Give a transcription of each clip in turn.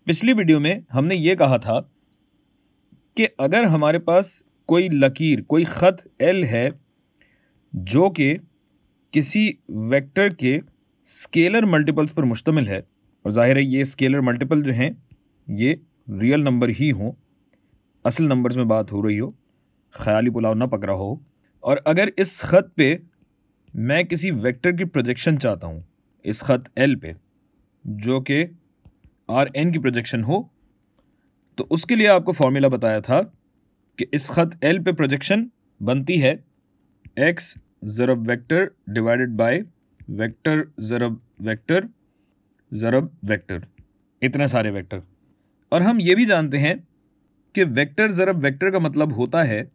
पिछली वीडियो में हमने ये कहा था कि अगर हमारे पास कोई लकीर, कोई ख़त एल है जो कि किसी वेक्टर के स्केलर मल्टीपल्स पर मुश्तमिल है, और जाहिर है ये स्केलर मल्टीपल जो हैं ये रियल नंबर ही हों, असल नंबर्स में बात हो रही हो, ख़याली पुलाव ना पक रहा हो, और अगर इस ख़त पे मैं किसी वेक्टर की प्रोजेक्शन चाहता हूँ, इस ख़त एल पे जो कि आर एन की प्रोजेक्शन हो, तो उसके लिए आपको फॉर्मूला बताया था कि इस ख़त एल पे प्रोजेक्शन बनती है एक्स ज़रब वेक्टर डिवाइडेड बाय वेक्टर ज़रब वेक्टर ज़रब वेक्टर, इतने सारे वेक्टर। और हम ये भी जानते हैं कि वेक्टर ज़रब वेक्टर का मतलब होता है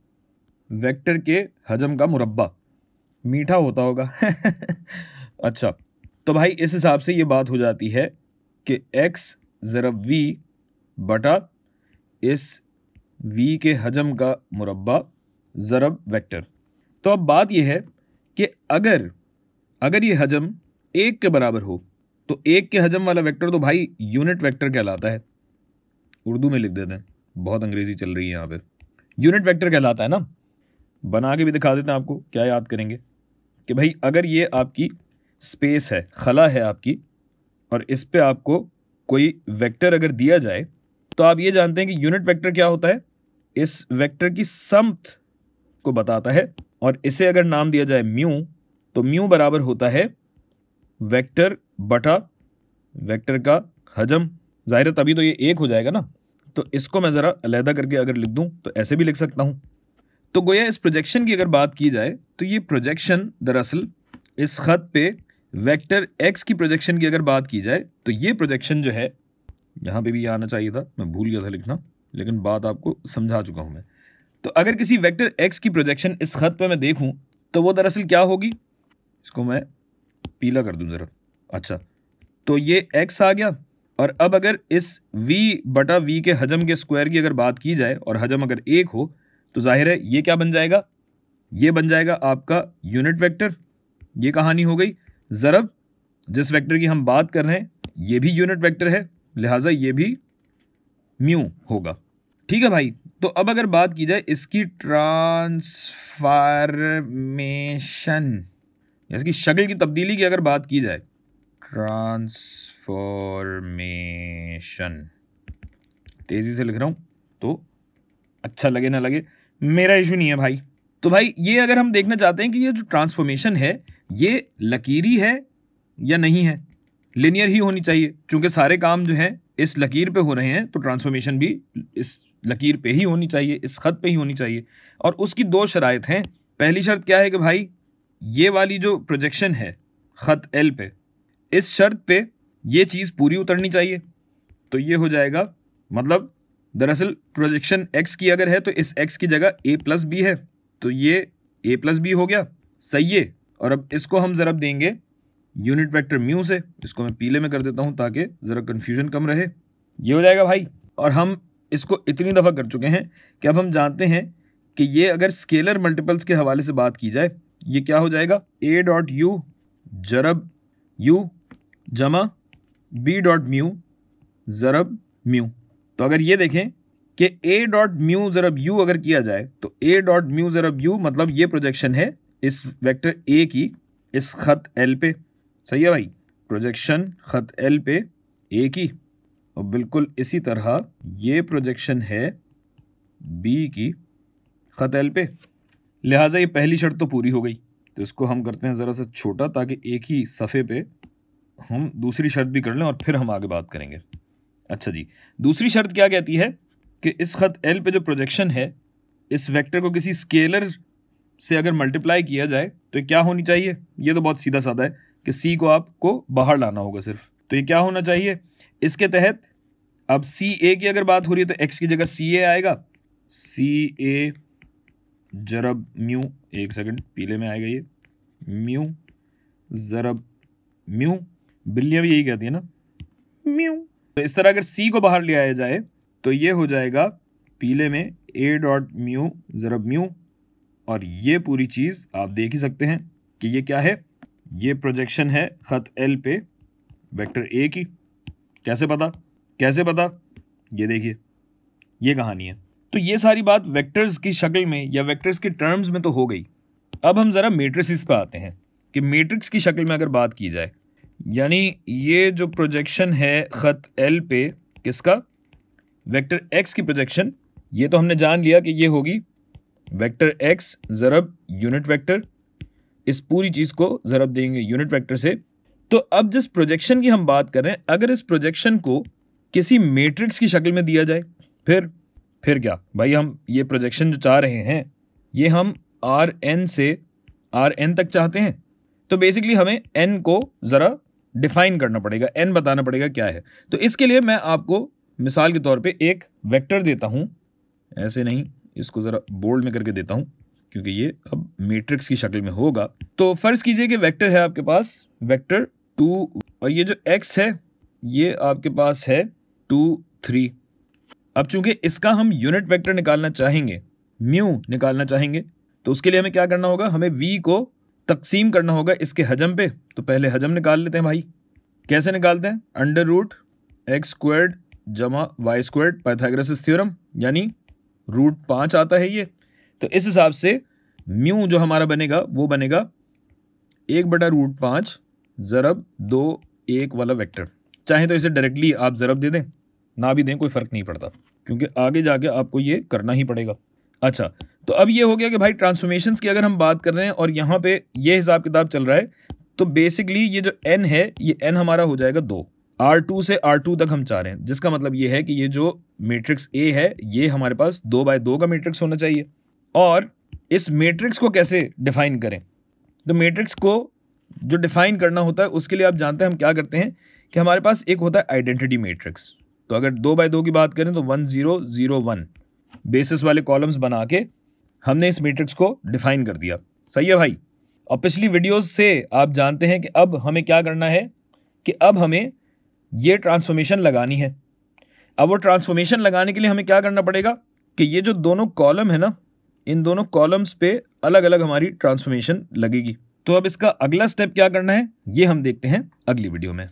वेक्टर के हजम का मुरब्बा। मीठा होता होगा अच्छा, तो भाई इस हिसाब से ये बात हो जाती है कि एक्स ज़रब वी बटा इस v के हजम का मुरब्बा ज़रब वेक्टर। तो अब बात यह है कि अगर ये हजम एक के बराबर हो तो एक के हजम वाला वेक्टर तो भाई यूनिट वेक्टर कहलाता है। उर्दू में लिख देते हैं, बहुत अंग्रेजी चल रही है यहाँ पे। यूनिट वेक्टर कहलाता है ना, बना के भी दिखा देते हैं आपको, क्या याद करेंगे कि भाई अगर ये आपकी स्पेस है, खला है आपकी, और इस पे आपको कोई वेक्टर अगर दिया जाए तो आप ये जानते हैं कि यूनिट वेक्टर क्या होता है, इस वेक्टर की समत को बताता है। और इसे अगर नाम दिया जाए म्यू, तो म्यू बराबर होता है वेक्टर बटा वेक्टर का हजम। जाहिर है तभी तो ये एक हो जाएगा ना। तो इसको मैं ज़रा अलहदा करके अगर लिख दूं तो ऐसे भी लिख सकता हूं। तो गोया इस प्रोजेक्शन की अगर बात की जाए तो ये प्रोजेक्शन दरअसल इस ख़त पे वेक्टर एक्स की प्रोजेक्शन की अगर बात की जाए तो ये प्रोजेक्शन जो है, यहाँ पे भी आना चाहिए था, मैं भूल गया था लिखना, लेकिन बात आपको समझा चुका हूँ मैं। तो अगर किसी वेक्टर एक्स की प्रोजेक्शन इस ख़त पे मैं देखूँ तो वो दरअसल क्या होगी, इसको मैं पीला कर दूँ ज़रा। अच्छा, तो ये एक्स आ गया, और अब अगर इस v बटा v के हजम के स्क्वायर की अगर बात की जाए और हजम अगर एक हो तो जाहिर है ये क्या बन जाएगा, ये बन जाएगा आपका यूनिट वेक्टर। ये कहानी हो गई। ज़रब जिस वेक्टर की हम बात कर रहे हैं ये भी यूनिट वेक्टर है, लिहाजा ये भी म्यू होगा। ठीक है भाई। तो अब अगर बात की जाए इसकी ट्रांसफॉर्मेशन, इसकी शक्ल की तब्दीली की अगर बात की जाए, ट्रांसफॉर्मेशन, तेजी से लिख रहा हूं तो अच्छा लगे ना लगे, मेरा इशू नहीं है भाई। तो भाई ये अगर हम देखना चाहते हैं कि ये जो ट्रांसफॉर्मेशन है ये लकीरी है या नहीं है, लिनियर ही होनी चाहिए, क्योंकि सारे काम जो हैं इस लकीर पे हो रहे हैं, तो ट्रांसफॉर्मेशन भी इस लकीर पे ही होनी चाहिए, इस खत पे ही होनी चाहिए। और उसकी दो शराइत हैं। पहली शर्त क्या है कि भाई ये वाली जो प्रोजेक्शन है खत एल पे, इस शर्त पे ये चीज़ पूरी उतरनी चाहिए। तो ये हो जाएगा, मतलब दरअसल प्रोजेक्शन एक्स की अगर है तो इस एक्स की जगह ए प्लस बी है, तो ये ए प्लस बी हो गया, सही है। और अब इसको हम ज़रब देंगे यूनिट वेक्टर म्यू से, इसको मैं पीले में कर देता हूं ताकि ज़रा कन्फ्यूजन कम रहे। ये हो जाएगा भाई। और हम इसको इतनी दफ़ा कर चुके हैं कि अब हम जानते हैं कि ये अगर स्केलर मल्टीपल्स के हवाले से बात की जाए, ये क्या हो जाएगा, ए डॉट यू ज़रब यू जमा बी डॉट म्यू ज़रब म्यू। तो अगर ये देखें कि ए डॉट म्यू ज़रब यू अगर किया जाए तो ए डॉट म्यू ज़रब यू मतलब ये प्रोजेक्शन है इस वेक्टर ए की इस खत एल पे। सही है भाई, प्रोजेक्शन खत एल पे ए की, और बिल्कुल इसी तरह ये प्रोजेक्शन है बी की खत एल पे। लिहाजा ये पहली शर्त तो पूरी हो गई। तो इसको हम करते हैं ज़रा सा छोटा ताकि एक ही सफ़े पे हम दूसरी शर्त भी कर लें और फिर हम आगे बात करेंगे। अच्छा जी, दूसरी शर्त क्या कहती है कि इस खत एल पे जो प्रोजेक्शन है इस वेक्टर को किसी स्केलर से अगर मल्टीप्लाई किया जाए तो क्या होनी चाहिए। ये तो बहुत सीधा साधा है कि सी को आपको बाहर लाना होगा सिर्फ। तो ये क्या होना चाहिए, इसके तहत अब सी ए की अगर बात हो रही है तो एक्स की जगह सी ए आएगा, सी ए ज़रब म्यू, एक सेकंड पीले में आएगा ये, म्यू ज़रब म्यू, बिल्लियाँ भी यही कहती है ना, म्यू। तो इस तरह अगर सी को बाहर ले आया जाए तो ये हो जाएगा पीले में ए डॉट म्यू ज़रब म्यू। और ये पूरी चीज़ आप देख ही सकते हैं कि ये क्या है, ये प्रोजेक्शन है खत एल पे वेक्टर ए की। कैसे पता कैसे पता? ये देखिए, ये कहानी है। तो ये सारी बात वेक्टर्स की शक्ल में या वेक्टर्स के टर्म्स में तो हो गई। अब हम ज़रा मैट्रिसेस पे आते हैं कि मैट्रिक्स की शक्ल में अगर बात की जाए, यानी ये जो प्रोजेक्शन है ख़त L पे किसका, वेक्टर x की प्रोजेक्शन, ये तो हमने जान लिया कि ये होगी वेक्टर x ज़रब यूनिट वेक्टर, इस पूरी चीज़ को ज़रब देंगे यूनिट वेक्टर से। तो अब जिस प्रोजेक्शन की हम बात कर रहे हैं, अगर इस प्रोजेक्शन को किसी मैट्रिक्स की शक्ल में दिया जाए, फिर क्या भाई, हम ये प्रोजेक्शन जो चाह रहे हैं ये हम Rn से Rn तक चाहते हैं। तो बेसिकली हमें n को ज़रा डिफाइन करना पड़ेगा, n बताना पड़ेगा क्या है। तो इसके लिए मैं आपको मिसाल के तौर पे एक वेक्टर देता हूँ, ऐसे नहीं, इसको ज़रा बोल्ड में करके देता हूँ क्योंकि ये अब मैट्रिक्स की शक्ल में होगा। तो फ़र्ज़ कीजिए कि वेक्टर है आपके पास वेक्टर 2, और ये जो x है ये आपके पास है 2 3। अब चूंकि इसका हम यूनिट वेक्टर निकालना चाहेंगे, म्यू निकालना चाहेंगे, तो उसके लिए हमें क्या करना होगा, हमें v को तकसीम करना होगा इसके हजम पे। तो पहले हजम निकाल लेते हैं भाई। कैसे निकालते हैं? अंडर रूट एक्स स्क्वायर्ड जमा वाई स्क्वायर्ड, पाइथागोरस थ्योरम, यानी रूट 5 आता है ये। तो इस हिसाब से म्यू जो हमारा बनेगा वो बनेगा 1/√5 ज़रब 2 1 वाला वेक्टर। चाहे तो इसे डायरेक्टली आप ज़रब दे दें, ना भी दें, कोई फ़र्क नहीं पड़ता, क्योंकि आगे जाके आपको ये करना ही पड़ेगा। अच्छा, तो अब ये हो गया कि भाई ट्रांसफॉर्मेशंस की अगर हम बात कर रहे हैं और यहाँ पे ये हिसाब किताब चल रहा है, तो बेसिकली ये जो n है ये n हमारा हो जाएगा 2, R2 से R2 तक हम चाह रहे हैं, जिसका मतलब ये है कि ये जो मैट्रिक्स A है ये हमारे पास 2x2 का मैट्रिक्स होना चाहिए। और इस मैट्रिक्स को कैसे डिफाइन करें? तो मैट्रिक्स को जो डिफाइन करना होता है उसके लिए आप जानते हैं हम क्या करते हैं कि हमारे पास एक होता है आइडेंटिटी मैट्रिक्स। तो अगर 2x2 की बात करें तो 1 0 0 1 बेसिस वाले कॉलम्स बना के हमने इस मैट्रिक्स को डिफाइन कर दिया। सही है भाई? और पिछली वीडियोस से आप जानते हैं कि अब हमें क्या करना है कि अब हमें ये ट्रांसफॉर्मेशन लगानी है। अब वो ट्रांसफॉर्मेशन लगाने के लिए हमें क्या करना पड़ेगा कि ये जो दोनों कॉलम है ना, इन दोनों कॉलम्स पे अलग अलग हमारी ट्रांसफॉर्मेशन लगेगी। तो अब इसका अगला स्टेप क्या करना है ये हम देखते हैं अगली वीडियो में।